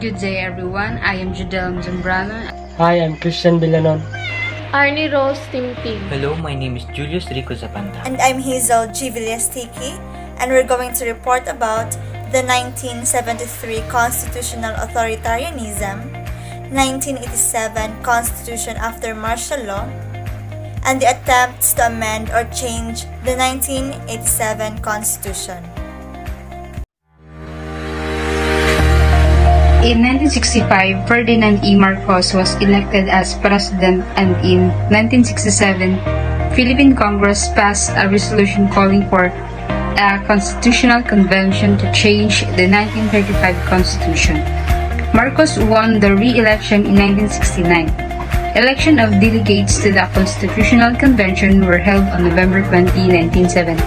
Good day everyone, I am Judel Zambrano. Hi, I'm Christian Villanon. Arnie Rose Timtim. Hello, my name is Julius Rico Zapanta. And I'm Hazel G. Villastiki, and we're going to report about the 1973 Constitutional Authoritarianism, 1987 Constitution after martial law, and the attempts to amend or change the 1987 Constitution. In 1965, Ferdinand E. Marcos was elected as president, and in 1967, Philippine Congress passed a resolution calling for a constitutional convention to change the 1935 Constitution. Marcos won the re-election in 1969. Election of delegates to the Constitutional Convention were held on November 20, 1970.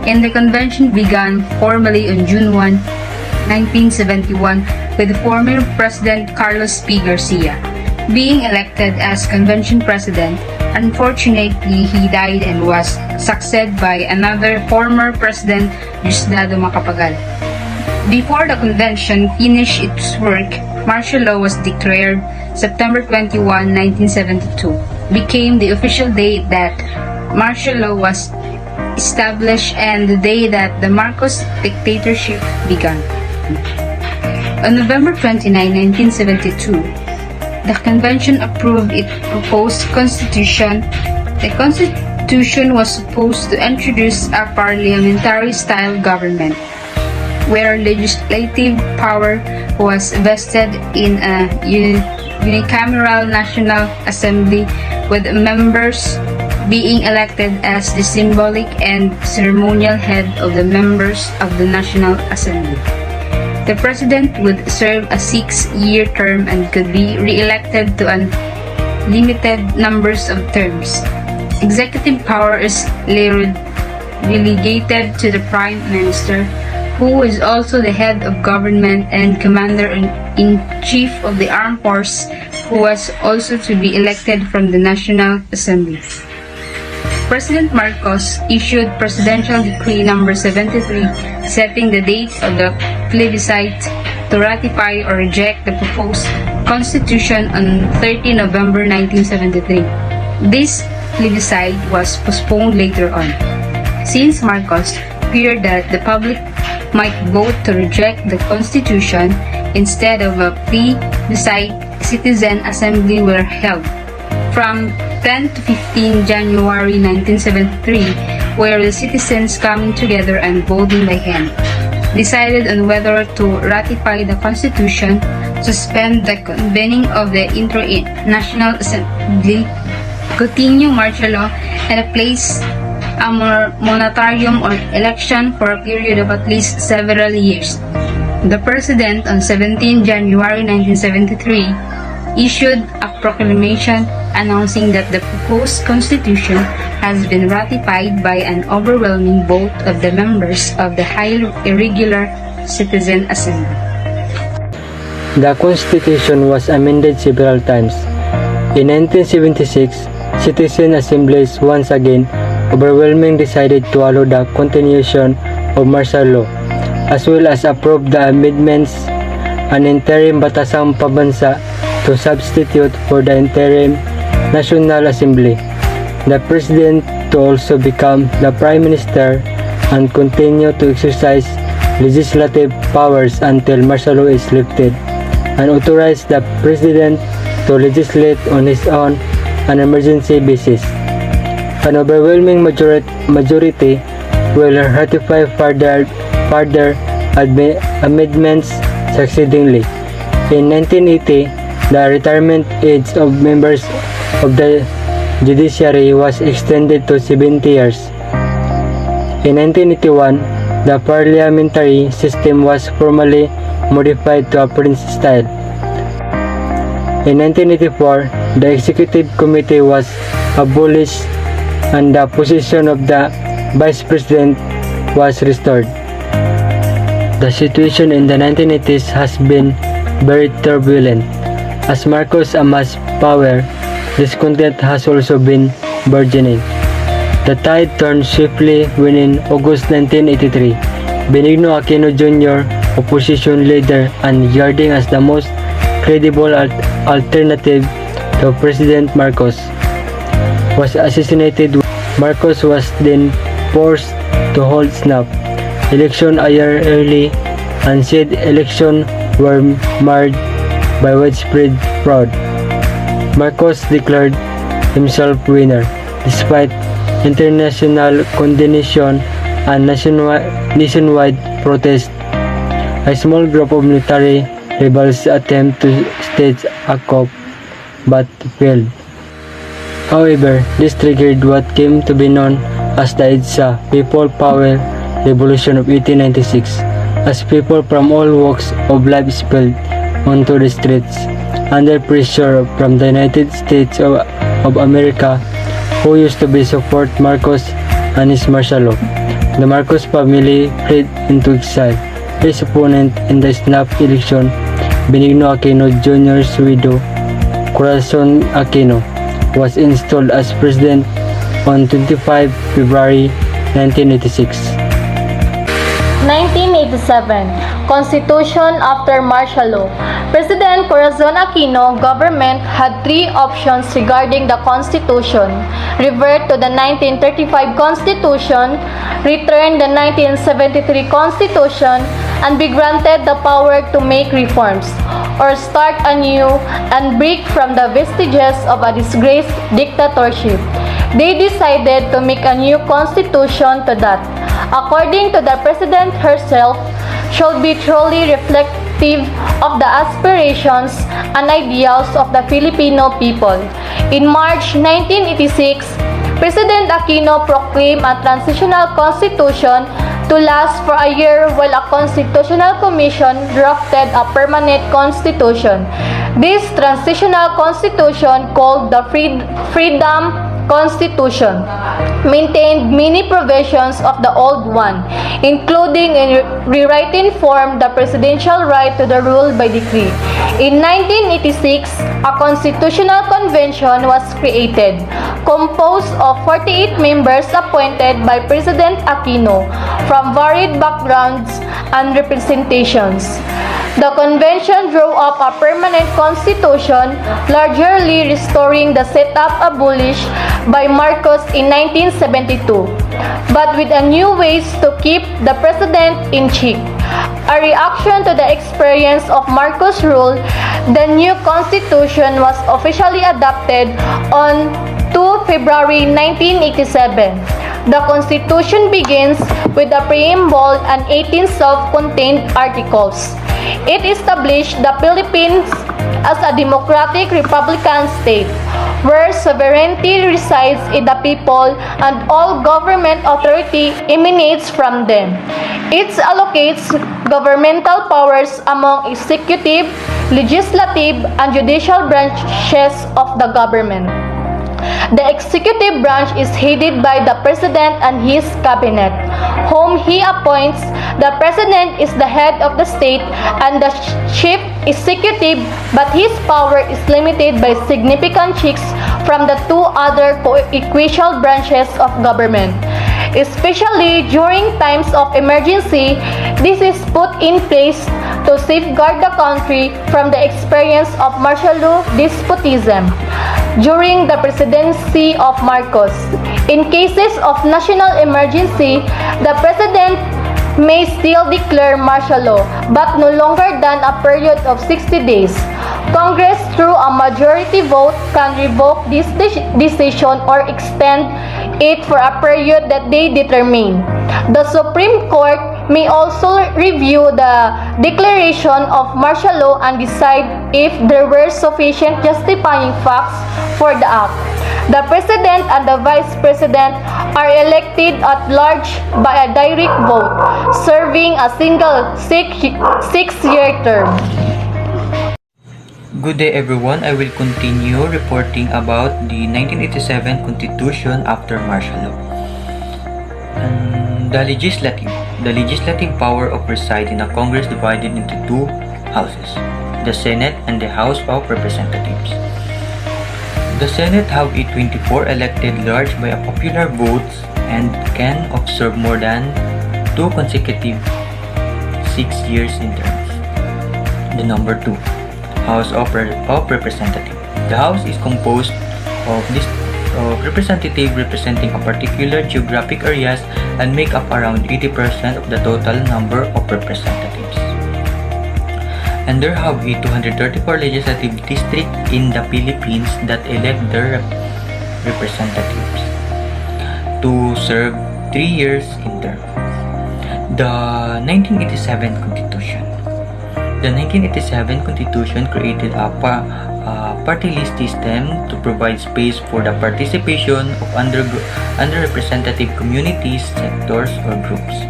And the convention began formally on June 1, 1971 with former President Carlos P. Garcia being elected as convention president. Unfortunately, he died and was succeeded by another former president, Diosdado Macapagal. Before the convention finished its work, martial law was declared September 21, 1972, became the official date that martial law was established and the day that the Marcos dictatorship began. On November 29, 1972, the convention approved its proposed constitution. The constitution was supposed to introduce a parliamentary-style government, where legislative power was vested in a unicameral National Assembly with members being elected as the symbolic and ceremonial head of the members of the National Assembly. The president would serve a 6-year term and could be re-elected to unlimited numbers of terms. Executive power is relegated to the Prime Minister, who is also the head of government and Commander-in-Chief of the Armed Forces, who was also to be elected from the National Assembly. President Marcos issued Presidential Decree No. 73 setting the date of the plebiscite to ratify or reject the proposed constitution on 30 November 1973. This plebiscite was postponed later on, since Marcos feared that the public might vote to reject the constitution. Instead of a plebiscite, citizen assembly were held from 10 to 15 January 1973, where the citizens coming together and voting by hand decided on whether to ratify the Constitution, suspend the convening of the International Assembly, continue martial law, and place a moratorium on election for a period of at least several years. The President, on 17 January 1973, issued a proclamation announcing that the proposed constitution has been ratified by an overwhelming vote of the members of the highly irregular Citizen Assembly. The Constitution was amended several times. In 1976, Citizen Assemblies once again overwhelmingly decided to allow the continuation of martial law, as well as approve the amendments an interim batasang pabansa to substitute for the interim National Assembly, the President to also become the Prime Minister and continue to exercise legislative powers until martial law is lifted, and authorize the President to legislate on his own an emergency basis. An overwhelming majority will ratify further amendments succeedingly. In 1980, the retirement age of members of the judiciary was extended to 70 years. In 1981, the parliamentary system was formally modified to a prince style. In 1984, the executive committee was abolished and the position of the vice president was restored. The situation in the 1980s has been very turbulent. As Marcos amassed power, discontent has also been burgeoning. The tide turned swiftly when in August 1983, Benigno Aquino Jr. opposition leader and regarding as the most credible alternative to President Marcos, was assassinated. Marcos was then forced to hold snap election a year early, and said elections were marred by widespread fraud. Marcos declared himself winner, despite international condemnation and nationwide protest. A small group of military rebels attempted to stage a coup, but failed. However, this triggered what came to be known as the EDSA People Power Revolution of 1896, as people from all walks of life spilled onto the streets under pressure from the United States of America, who used to be support Marcos and his martial law. The Marcos family fled into exile. His opponent in the snap election, Benigno Aquino Jr.'s widow, Corazon Aquino, was installed as president on 25 February 1986. 1987 Constitution after martial law. President Corazon Aquino government had three options regarding the Constitution: revert to the 1935 Constitution, return the 1973 Constitution, and be granted the power to make reforms, or start anew and break from the vestiges of a disgraced dictatorship. They decided to make a new constitution to that, according to the President herself, should be truly reflective of the aspirations and ideals of the Filipino people. In March 1986, President Aquino proclaimed a transitional constitution to last for a year while a constitutional commission drafted a permanent constitution. This transitional constitution, called the Freedom Constitution, maintained many provisions of the old one, including in rewriting form the presidential right to the rule by decree. In 1986, a constitutional convention was created, composed of 48 members appointed by President Aquino from varied backgrounds and representations. The convention drew up a permanent constitution, largely restoring the setup abolished by Marcos in 1972, but with a new ways to keep the president in check. A reaction to the experience of Marcos' rule, the new constitution was officially adopted on 2 February 1987. The Constitution begins with a preamble and 18 self-contained articles. It established the Philippines as a democratic republican state, where sovereignty resides in the people and all government authority emanates from them. It allocates governmental powers among executive, legislative, and judicial branches of the government. The executive branch is headed by the President and his cabinet, whom he appoints. The President is the head of the state and the chief executive, but his power is limited by significant checks from the two other co-equal branches of government. Especially during times of emergency, this is put in place to safeguard the country from the experience of martial law despotism during the presidency of Marcos. In cases of national emergency, the president may still declare martial law, but no longer than a period of 60 days. Congress, through a majority vote, can revoke this decision or extend it for a period that they determine. The Supreme Court may also review the declaration of martial law and decide if there were sufficient justifying facts for the act. The President and the Vice President are elected at large by a direct vote, serving a single six-year term. Good day everyone, I will continue reporting about the 1987 Constitution after martial law. The legislative power of presiding a Congress divided into two houses, the Senate and the House of Representatives. The Senate have a 24 elected large by a popular votes and can observe more than 2 consecutive 6 years in terms. The number 2, House of Representatives. The House is composed of representatives representing a particular geographic areas and make up around 80% of the total number of representatives. And there have 234 legislative districts in the Philippines that elect their representatives to serve 3 years in term. The 1987 Constitution. The 1987 Constitution created a party list system to provide space for the participation of underrepresented communities, sectors, or groups.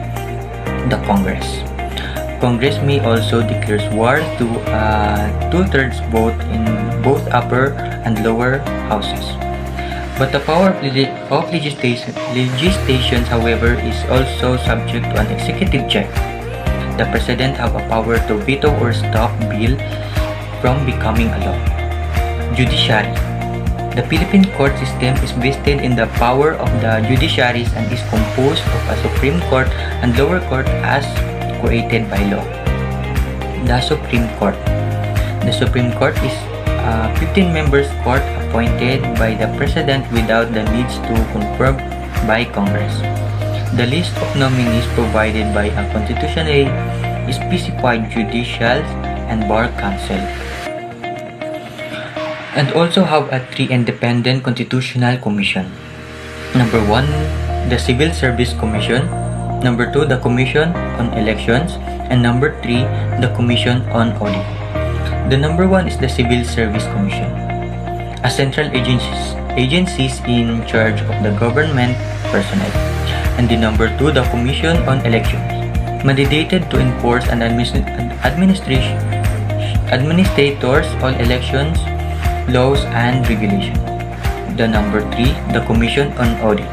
The Congress. Congress may also declare war to two-thirds vote in both upper and lower houses. But the power of legislation, however, is also subject to an executive check. The President have a power to veto or stop bill from becoming a law. Judiciary. The Philippine court system is vested in the power of the judiciaries and is composed of a Supreme Court and lower court as created by law. The Supreme Court. The Supreme Court is a 15-member court appointed by the President without the needs to confirmed by Congress. The list of nominees provided by a constitutionally specified judicial and bar council. And also have a 3 independent constitutional commission. Number 1, the Civil Service Commission. Number 2, the Commission on Elections. And number 3, the Commission on Audit. The number 1 is the Civil Service Commission, a central agencies in charge of the government personnel. And the number 2, the Commission on Elections, mandated to enforce and administrators all elections, laws, and regulations. The number 3, the Commission on Audit,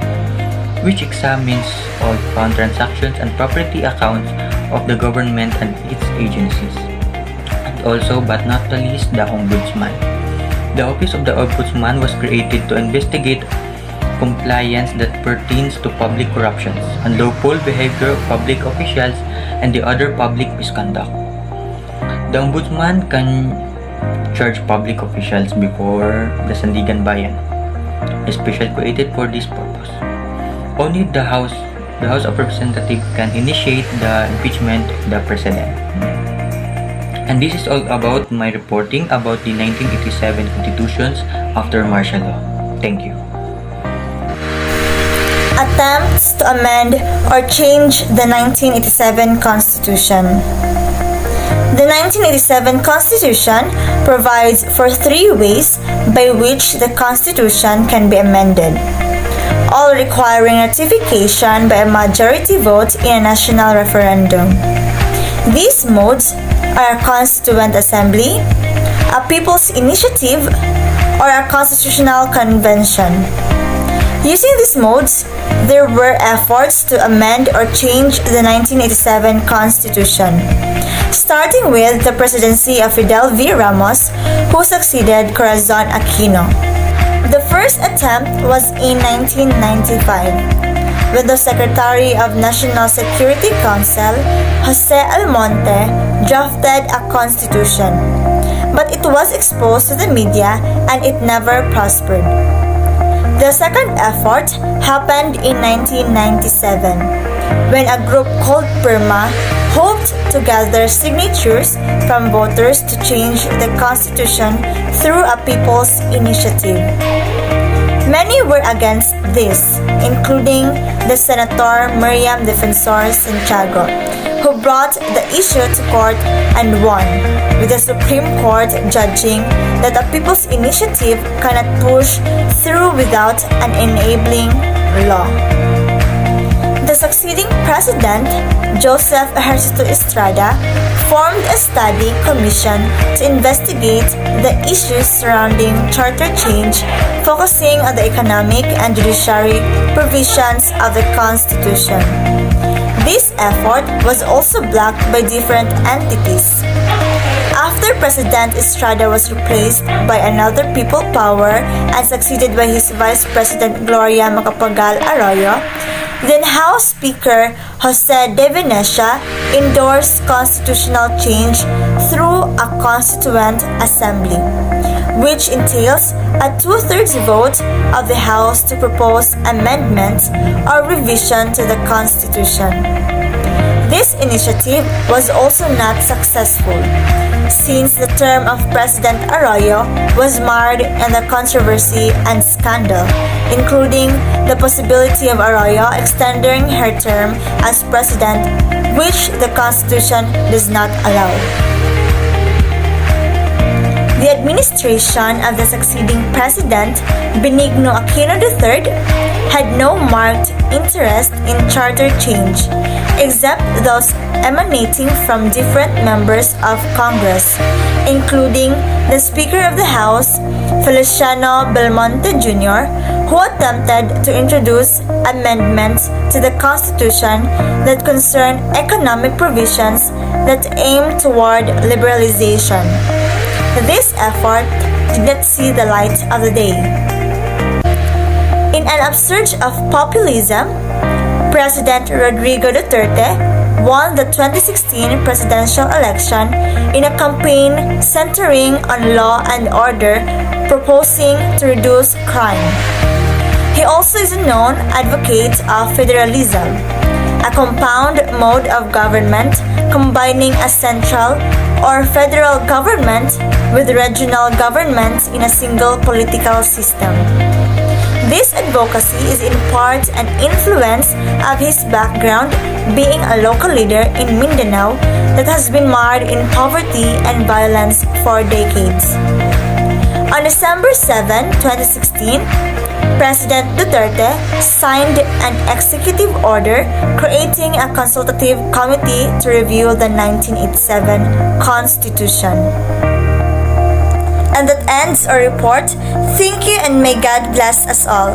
which examines all fund transactions and property accounts of the government and its agencies. And also, but not the least, the Ombudsman. The Office of the Ombudsman was created to investigate compliance that pertains to public corruptions, unlawful behavior of public officials, and the other public misconduct. The Ombudsman can charge public officials before the Sandigan Bayan, especially created for this purpose. Only the House of Representatives can initiate the impeachment of the President. And this is all about my reporting about the 1987 constitutions after martial law. Thank you. Attempts to amend or change the 1987 Constitution. The 1987 Constitution provides for 3 ways by which the Constitution can be amended, all requiring ratification by a majority vote in a national referendum. These modes are a Constituent Assembly, a People's Initiative, or a Constitutional Convention. Using these modes, there were efforts to amend or change the 1987 Constitution, starting with the presidency of Fidel V. Ramos, who succeeded Corazon Aquino. The first attempt was in 1995, when the Secretary of National Security Council, Jose Almonte, drafted a constitution, but it was exposed to the media and it never prospered. The second effort happened in 1997, when a group called PIRMA hoped to gather signatures from voters to change the Constitution through a people's initiative. Many were against this, including the Senator Miriam Defensor Santiago, who brought the issue to court and won, with the Supreme Court judging that a people's initiative cannot push through without an enabling law. The succeeding president, Joseph Ejercito Estrada, formed a study commission to investigate the issues surrounding charter change, focusing on the economic and judiciary provisions of the Constitution. This effort was also blocked by different entities. After President Estrada was replaced by another people power and succeeded by his Vice President Gloria Macapagal Arroyo, then House Speaker Jose De Venecia endorsed constitutional change through a constituent assembly, which entails a two-thirds vote of the House to propose amendments or revision to the Constitution. This initiative was also not successful, since the term of President Arroyo was marred in the controversy and scandal, including the possibility of Arroyo extending her term as president, which the Constitution does not allow. The administration of the succeeding president, Benigno Aquino III, had no marked interest in charter change, except those emanating from different members of Congress, including the Speaker of the House, Feliciano Belmonte Jr., who attempted to introduce amendments to the Constitution that concern economic provisions that aim toward liberalization. This effort did not see the light of the day. In an upsurge of populism, President Rodrigo Duterte won the 2016 presidential election in a campaign centering on law and order, proposing to reduce crime. He also is a known advocate of federalism, a compound mode of government combining a central or federal government with regional governments in a single political system. This advocacy is in part an influence of his background being a local leader in Mindanao that has been marred in poverty and violence for decades. On December 7, 2016, President Duterte signed an executive order creating a consultative committee to review the 1987 Constitution. And that ends our report. Thank you and may God bless us all.